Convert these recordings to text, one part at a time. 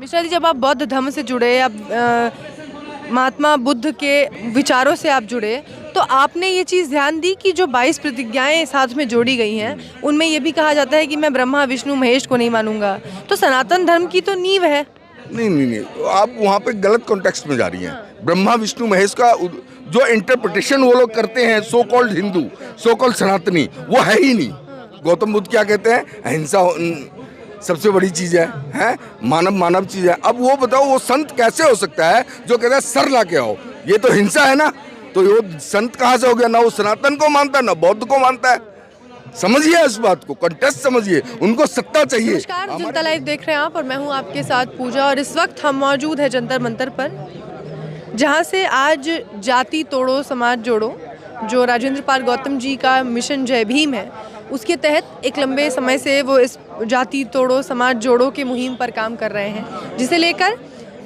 मिश्रा जी, जब आप बौद्ध धर्म से जुड़े, आप महात्मा बुद्ध के विचारों से आप जुड़े, तो आपने ये चीज़ ध्यान दी कि जो 22 प्रतिज्ञाएं साथ में जोड़ी गई हैं, उनमें ये भी कहा जाता है कि मैं ब्रह्मा विष्णु महेश को नहीं मानूंगा, तो सनातन धर्म की तो नींव है। नहीं नहीं नहीं, आप वहाँ पे गलत कॉन्टेक्स्ट में जा रही हैं। ब्रह्मा विष्णु महेश का जो इंटरप्रिटेशन वो लोग करते हैं, so called Hindu, so called सनातनी, वो है ही नहीं। गौतम बुद्ध क्या कहते हैं? अहिंसा सबसे बड़ी चीज़ है, मानव मानव चीज़ है। अब वो बताओ, वो संत कैसे हो सकता है जो कहता है सर ला के आओ? ये तो हिंसा है ना। तो वो संत कहाँ से हो गया? ना वो सनातन को मानता है, ना बौद्ध को मानता है। समझिए इस बात को, कंटेस्ट समझिए। उनको सत्ता चाहिए। नमस्कार, जनता लाइव देख रहे हैं आप, और मैं हूं आपके साथ पूजा, और इस वक्त हम मौजूद है जंतर मंतर पर, जहां से आज जाति तोड़ो समाज जोड़ो, जो राजेंद्र पाल गौतम जी का मिशन जय भीम है, उसके तहत एक लंबे समय से वो इस जाति तोड़ो समाज जोड़ो की मुहिम पर काम कर रहे हैं, जिसे लेकर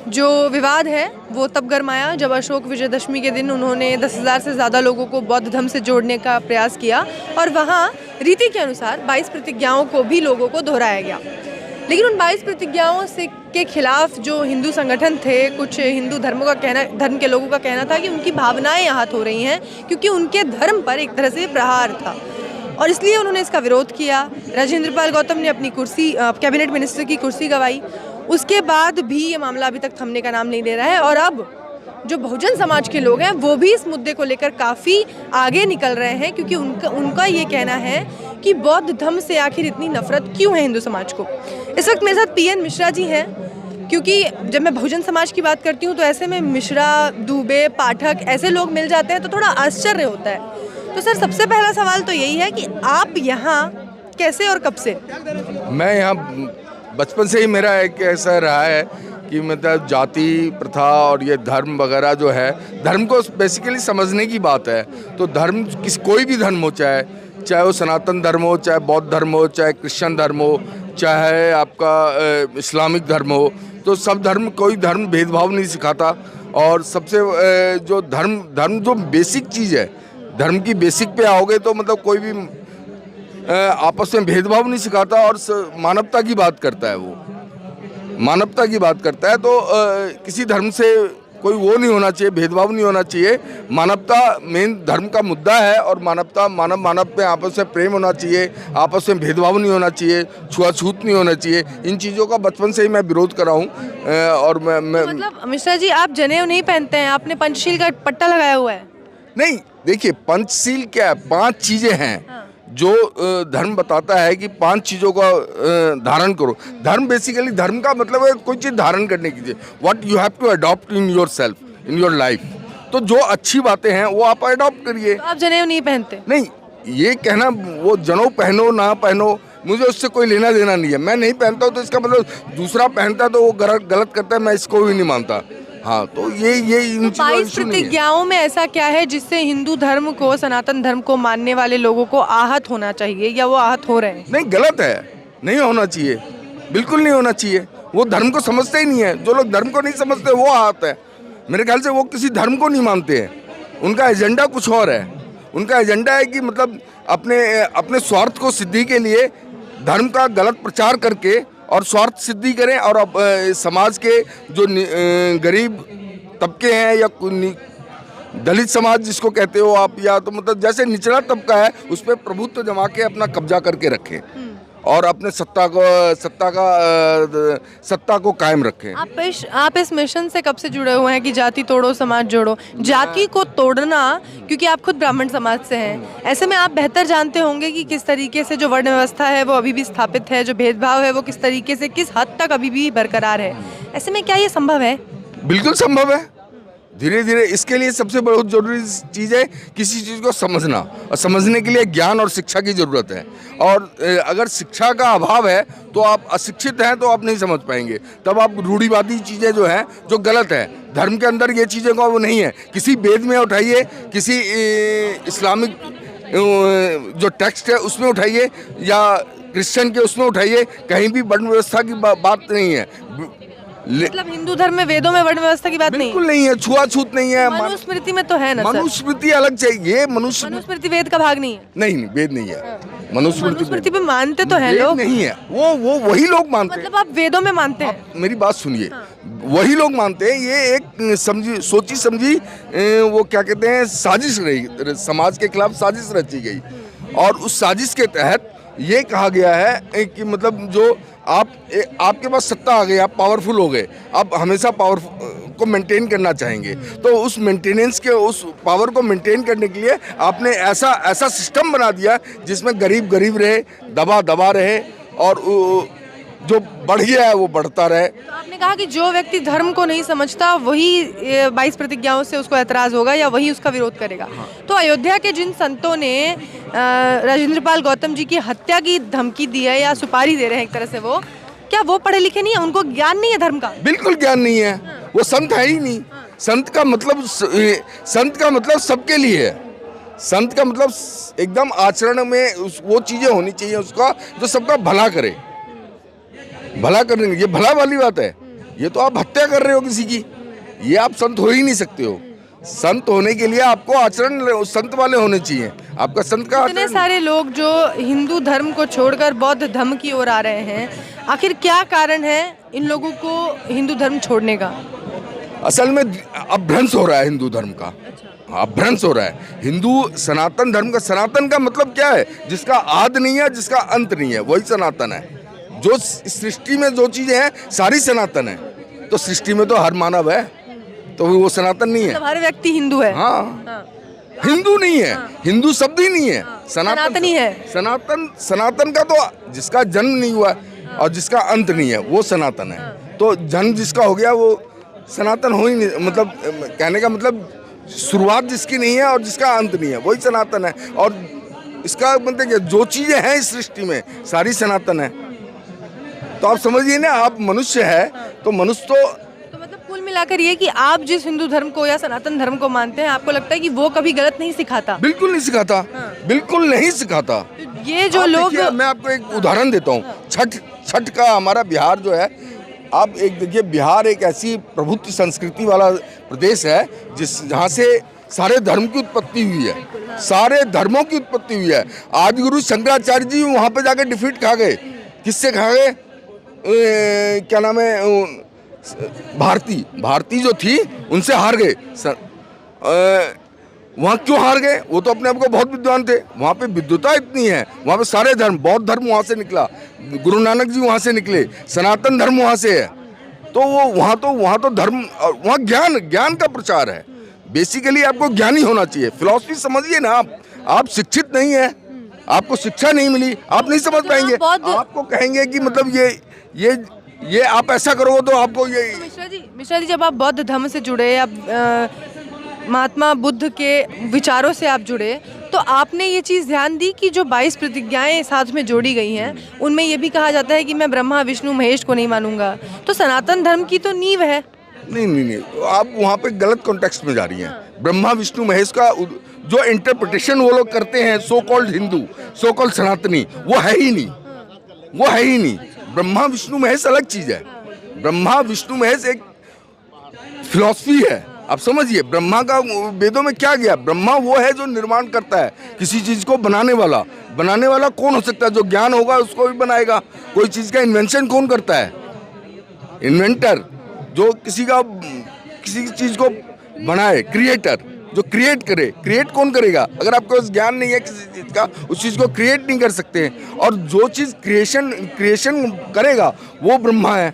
जो विवाद है वो तब गरमाया जब अशोक विजयदशमी के दिन उन्होंने 10,000 से ज़्यादा लोगों को बौद्ध धर्म से जोड़ने का प्रयास किया, और वहाँ रीति के अनुसार 22 प्रतिज्ञाओं को भी लोगों को दोहराया गया। लेकिन उन 22 प्रतिज्ञाओं से के खिलाफ जो हिंदू संगठन थे, कुछ हिंदू धर्म के लोगों का कहना था कि उनकी भावनाएं आहत हो रही हैं, क्योंकि उनके धर्म पर एक तरह से प्रहार था, और इसलिए उन्होंने इसका विरोध किया। राजेंद्र पाल गौतम ने अपनी कुर्सी, कैबिनेट मिनिस्टर की कुर्सी गंवाई। उसके बाद भी ये मामला अभी तक थमने का नाम नहीं ले रहा है, और अब जो बहुजन समाज के लोग हैं वो भी इस मुद्दे को लेकर काफ़ी आगे निकल रहे हैं, क्योंकि उनका ये कहना है कि बौद्ध धर्म से आखिर इतनी नफरत क्यों है हिंदू समाज को। इस वक्त मेरे साथ पीएन मिश्रा जी हैं, क्योंकि जब मैं बहुजन समाज की बात करती हूँ तो ऐसे में मिश्रा, दुबे, पाठक ऐसे लोग मिल जाते हैं तो थोड़ा आश्चर्य होता है। तो सर, सबसे पहला सवाल तो यही है कि आप यहाँ कैसे और कब से? मैं यहाँ बचपन से ही मेरा एक ऐसा रहा है कि मतलब जाति प्रथा और ये धर्म वगैरह जो है, धर्म को बेसिकली समझने की बात है। तो धर्म कोई भी धर्म हो, चाहे वो सनातन धर्म हो, चाहे बौद्ध धर्म हो, चाहे क्रिश्चियन धर्म हो, चाहे आपका इस्लामिक धर्म हो, तो सब धर्म, कोई धर्म भेदभाव नहीं सिखाता। और सबसे जो धर्म जो बेसिक चीज़ है, धर्म की बेसिक पे आओगे तो मतलब कोई भी आपस में भेदभाव नहीं सिखाता, और मानवता की बात करता है। वो मानवता की बात करता है। तो किसी धर्म से कोई वो नहीं होना चाहिए, भेदभाव नहीं होना चाहिए। मानवता मेन धर्म का मुद्दा है, और मानवता मानव में आपस में प्रेम होना चाहिए, आपस में भेदभाव नहीं होना चाहिए, छुआछूत नहीं होना चाहिए। इन चीज़ों का बचपन से ही मैं विरोध कर रहा हूँ। और मैं मतलब मिश्रा जी, आप जनेऊ नहीं पहनते हैं, आपने पंचशील का पट्टा लगाया हुआ है? नहीं, देखिए पंचशील क्या है? 5 चीज़ें हैं जो धर्म बताता है कि 5 चीज़ों का धारण करो। धर्म बेसिकली, धर्म का मतलब है कोई चीज़ धारण करने की चीज़, what you have to adopt in your self, in your life. तो जो अच्छी बातें हैं वो आप अडॉप्ट करिए। तो आप जनेऊ नहीं पहनते? नहीं, ये कहना वो जनेऊ पहनो ना पहनो, मुझे उससे कोई लेना देना नहीं है। मैं नहीं पहनता हूँ तो इसका मतलब दूसरा पहनता है तो वो गलत करता है, मैं इसको भी नहीं मानता। हाँ, तो ये इन 22 प्रतिज्ञाओं में ऐसा क्या है जिससे हिंदू धर्म को, सनातन धर्म को मानने वाले लोगों को आहत होना चाहिए, या वो आहत हो रहे हैं? नहीं, गलत है, नहीं होना चाहिए, बिल्कुल नहीं होना चाहिए। वो धर्म को समझते ही नहीं है। जो लोग धर्म को नहीं समझते वो आहत है। मेरे ख्याल से वो किसी धर्म को नहीं मानते हैं, उनका एजेंडा कुछ और है। उनका एजेंडा है कि मतलब अपने स्वार्थ को सिद्धि के लिए धर्म का गलत प्रचार करके और स्वार्थ सिद्धि करें, और समाज के जो गरीब तबके हैं, या दलित समाज जिसको कहते हो आप, या तो मतलब जैसे निचला तबका है, उस पर प्रभुत्व जमा के अपना कब्जा करके रखें, और अपने सत्ता को कायम रखें। आप इस मिशन से कब से जुड़े हुए हैं कि जाति तोड़ो समाज जोड़ो? जाति को तोड़ना, क्योंकि आप खुद ब्राह्मण समाज से हैं, ऐसे में आप बेहतर जानते होंगे कि किस तरीके से जो वर्ण व्यवस्था है वो अभी भी स्थापित है, जो भेदभाव है वो किस तरीके से, किस हद तक अभी भी बरकरार है। ऐसे में क्या ये संभव है? बिल्कुल संभव है, धीरे धीरे। इसके लिए सबसे बहुत जरूरी चीज़ है किसी चीज़ को समझना, और समझने के लिए ज्ञान और शिक्षा की ज़रूरत है। और अगर शिक्षा का अभाव है तो आप अशिक्षित हैं तो आप नहीं समझ पाएंगे। तब आप रूढ़िवादी चीज़ें जो हैं, जो गलत है, धर्म के अंदर ये चीज़ें का वो नहीं है। किसी वेद में उठाइए, किसी इस्लामिक जो टेक्स्ट है उसमें उठाइए, या क्रिश्चियन के उसमें उठाइए, कहीं भी वर्ण व्यवस्था की बात नहीं है। मतलब हिंदू धर्म में, वेदों में वर्ण व्यवस्था की बात नहीं? बिल्कुल नहीं है, छुआछूत नहीं है। मनुस्मृति में तो है ना? मनुस्मृति अलग चाहिए। मनुस्मृति वेद का भाग नहीं है? नहीं, वेद नहीं है। मनुस्मृति पे मानते तो हैं वेद लोग, नहीं है वो वही लोग मानते हैं। मतलब आप वेदों में मानते हैं? मेरी बात सुनिए, वही लोग मानते हैं। ये एक समझी सोची समझी वो क्या कहते हैं साजिश रही, समाज के खिलाफ साजिश रची गई, और उस साजिश के तहत ये कहा गया है कि मतलब जो आपके पास सत्ता आ गई, आप पावरफुल हो गए, आप हमेशा पावर को मेंटेन करना चाहेंगे, तो उस मेंटेनेंस के उस पावर को मेंटेन करने के लिए आपने ऐसा सिस्टम बना दिया जिसमें गरीब गरीब रहे, दबा रहे, और जो बढ़ गया है वो बढ़ता रहे। तो आपने कहा कि जो व्यक्ति धर्म को नहीं समझता वही 22 प्रतिज्ञाओं से उसको ऐतराज होगा या वही उसका विरोध करेगा। तो अयोध्या के जिन संतों ने राजेंद्र पाल गौतम जी की हत्या की धमकी दी है या सुपारी दे रहे हैं एक तरह से, वो क्या वो पढ़े लिखे नहीं है? उनको ज्ञान नहीं है धर्म का? बिल्कुल ज्ञान नहीं है, वो संत है ही नहीं। संत का मतलब सबके लिए है। संत का मतलब एकदम आचरण में वो चीजें होनी चाहिए उसका जो सबका भला करे। भला करने, ये भला वाली बात है। ये तो आप हत्या कर रहे हो किसी की, ये आप संत हो ही नहीं सकते हो। संत होने के लिए आपको आचरण संत वाले होने चाहिए। आपका संत का इतने सारे लोग जो हिंदू धर्म को छोड़कर बौद्ध धर्म की ओर आ रहे हैं, आखिर क्या कारण है इन लोगों को हिंदू धर्म छोड़ने का? असल में अपभ्रंश हो रहा है हिंदू धर्म का। अपभ्रंश हो रहा है हिंदू सनातन धर्म का। सनातन का मतलब क्या है? जिसका आदि नहीं है, जिसका अंत नहीं है, वही सनातन है। जो सृष्टि में जो चीजें हैं सारी सनातन है, तो सृष्टि में तो हर मानव है, तो वो सनातन नहीं है। मतलब हर व्यक्ति हिंदू है? हाँ। हिंदू नहीं है, हिंदू शब्द ही नहीं है, सनातनी है। सनातन का तो जिसका जन्म नहीं हुआ और जिसका अंत नहीं है वो सनातन है। तो जन्म जिसका हो गया वो सनातन हो ही नहीं, मतलब कहने का मतलब शुरुआत जिसकी नहीं है और जिसका अंत नहीं है वही सनातन है। और इसका मतलब जो चीजें हैं इस सृष्टि में सारी सनातन है। तो आप समझिए ना, आप मनुष्य है तो मनुष्य तो मतलब कुल मिलाकर ये कि आप जिस हिंदू धर्म को या सनातन धर्म को मानते हैं, आपको लगता है कि वो कभी गलत नहीं सिखाता? बिल्कुल नहीं सिखाता। बिल्कुल नहीं सिखाता। तो ये जो लोग, मैं आपको एक उदाहरण देता हूँ। छठ का हमारा बिहार जो है, आप एक देखिए, बिहार एक ऐसी प्रभुत्व संस्कृति वाला प्रदेश है जहाँ से सारे धर्म की उत्पत्ति हुई है, सारे धर्मों की उत्पत्ति हुई है। आदि गुरु शंकराचार्य जी वहाँ पे जाके डिफीट खा गए। किससे खा गए? क्या नाम है, भारती जो थी उनसे हार गए। वहाँ क्यों हार गए? वो तो अपने आप को बहुत विद्वान थे। वहाँ पे विद्वता इतनी है, वहाँ पे सारे धर्म, बौद्ध धर्म वहाँ से निकला, गुरु नानक जी वहाँ से निकले, सनातन धर्म वहाँ से है। तो वो वहाँ तो धर्म, वहाँ ज्ञान का प्रचार है। बेसिकली आपको ज्ञानी होना चाहिए। फिलॉसफी समझिए ना, आप शिक्षित नहीं है, आपको शिक्षा नहीं मिली, आप नहीं समझ पाएंगे। आपको कहेंगे कि मतलब ये आप ऐसा करोगे तो आपको ये। मिश्रा जी जब आप बौद्ध धर्म से जुड़े, आप महात्मा बुद्ध के विचारों से आप जुड़े, तो आपने ये चीज़ ध्यान दी कि जो 22 प्रतिज्ञाएं साथ में जोड़ी गई हैं उनमें ये भी कहा जाता है कि मैं ब्रह्मा विष्णु महेश को नहीं मानूंगा। तो सनातन धर्म की तो नींव है। नहीं, आप वहाँ पे गलत कॉन्टेक्स्ट में जा रही हैं। ब्रह्मा विष्णु महेश का जो इंटरप्रिटेशन वो लोग करते हैं, so called Hindu, so called सनातनी, वो है ही नहीं। ब्रह्मा विष्णु महेश अलग चीज है। ब्रह्मा विष्णु महेश एक फिलॉसफी है। आप समझिए, ब्रह्मा का वेदों में क्या गया? ब्रह्मा वो है जो निर्माण करता है किसी चीज को, बनाने वाला कौन हो सकता है? जो ज्ञान होगा उसको भी बनाएगा। कोई चीज का इन्वेंशन कौन करता है? इन्वेंटर। जो किसी चीज को बनाए, क्रिएटर। जो क्रिएट करे, क्रिएट कौन करेगा? अगर आपको ज्ञान नहीं है किसी चीज का, उस चीज को क्रिएट नहीं कर सकते। और जो चीज क्रिएशन करेगा वो ब्रह्मा है।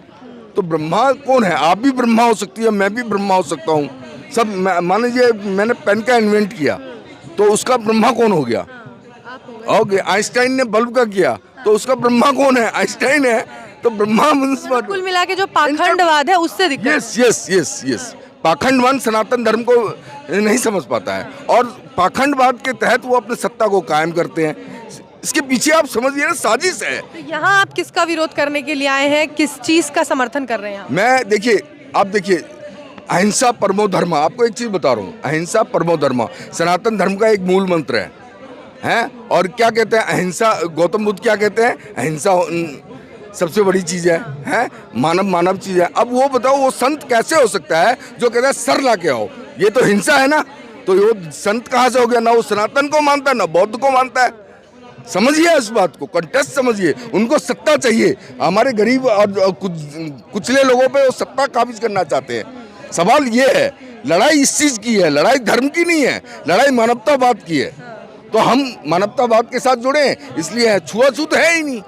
तो ब्रह्मा कौन है? आप भी ब्रह्मा हो सकती है, मैं भी ब्रह्मा हो सकता हूँ। सब मान लीजिए मैंने पेन का इन्वेंट किया तो उसका ब्रह्मा कौन हो गया? ओके, आइंस्टाइन ने बल्ब का किया तो उसका ब्रह्मा कौन है? आइंस्टाइन है। तो ब्रह्मा कुल मिला के जो पाखंडवाद है उससे दिक्कत। यस। पाखंडवाद सनातन धर्म को नहीं समझ पाता है और पाखंडवाद के तहत वो अपने सत्ता को कायम करते हैं। इसके पीछे आप समझिए ना, साजिश है। तो यहाँ आप किसका विरोध करने के लिए आए हैं? किस चीज का समर्थन कर रहे हैं? मैं देखिए अहिंसा परमो धर्म। आपको एक चीज बता रहा हूँ, अहिंसा परमो धर्म सनातन धर्म का एक मूल मंत्र है। और क्या कहते हैं अहिंसा? गौतम बुद्ध क्या कहते हैं? अहिंसा सबसे बड़ी चीज है, मानव चीज है। अब वो बताओ, वो संत कैसे हो सकता है जो कहता है सर ला के आओ? ये तो हिंसा है ना। तो वो संत कहाँ से हो गया? ना वो सनातन को मानता है ना बौद्ध को मानता है। समझिए इस बात को, कंटेस्ट समझिए। उनको सत्ता चाहिए, हमारे गरीब और कुचले लोगों पे वो सत्ता काबिज करना चाहते हैं। सवाल ये है, लड़ाई इस चीज़ की है, लड़ाई धर्म की नहीं है, लड़ाई मानवतावाद की है। तो हम मानवतावाद के साथ जुड़े हैं, इसलिए छुआछूत है ही नहीं,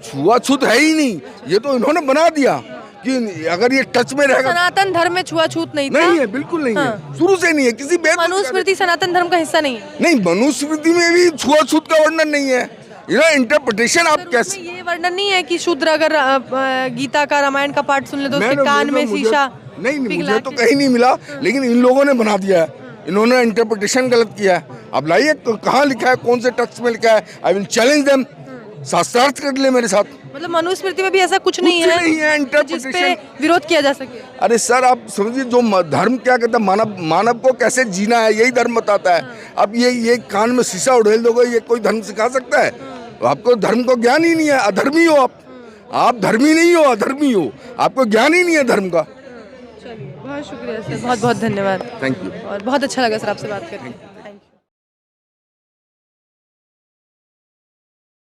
छुआछूत है ही नहीं। ये तो इन्होंने बना दिया कि अगर ये टच में रहेगा। सनातन धर्म में छुआछूत नहीं था। नहीं है, बिल्कुल नहीं है, शुरू से नहीं है। किसी वेद मनुस्मृति सनातन धर्म का हिस्सा नहीं है। नहीं, मनुस्मृति में भी छुआछूत का वर्णन नहीं है। इंटरप्रिटेशन आप कैसे, ये वर्णन नहीं है कि शूद्र अगर गीता का रामायण का पाठ सुन ले तो उसके कान में शीशा नहीं, मुझे तो कहीं नहीं मिला, लेकिन इन लोगों ने बना दिया है, इन्होंने इंटरप्रिटेशन गलत किया है। अब लाइए कहाँ लिखा है, कौन से टेक्स्ट में लिखा है, आई विल चैलेंज देम, शास्त्रार्थ कर ले मेरे साथ। मतलब मनुस्मृति में भी ऐसा कुछ नहीं है जिस पे विरोध किया जा सके। अरे सर, आप समझिए, जो धर्म क्या कहता है, मानव को कैसे जीना है, यही धर्म बताता है। अब ये कान में शीशा उड़ेल दोगे, ये कोई धर्म सिखा सकता है? आपको धर्म को ज्ञान ही नहीं है, अधर्मी हो आप धर्मी नहीं हो, अधर्मी हो, आपको ज्ञान ही नहीं है धर्म का। चलिए, बहुत शुक्रिया सर, बहुत बहुत धन्यवाद। Thank you. और बहुत अच्छा लगा सर आपसे बात करके।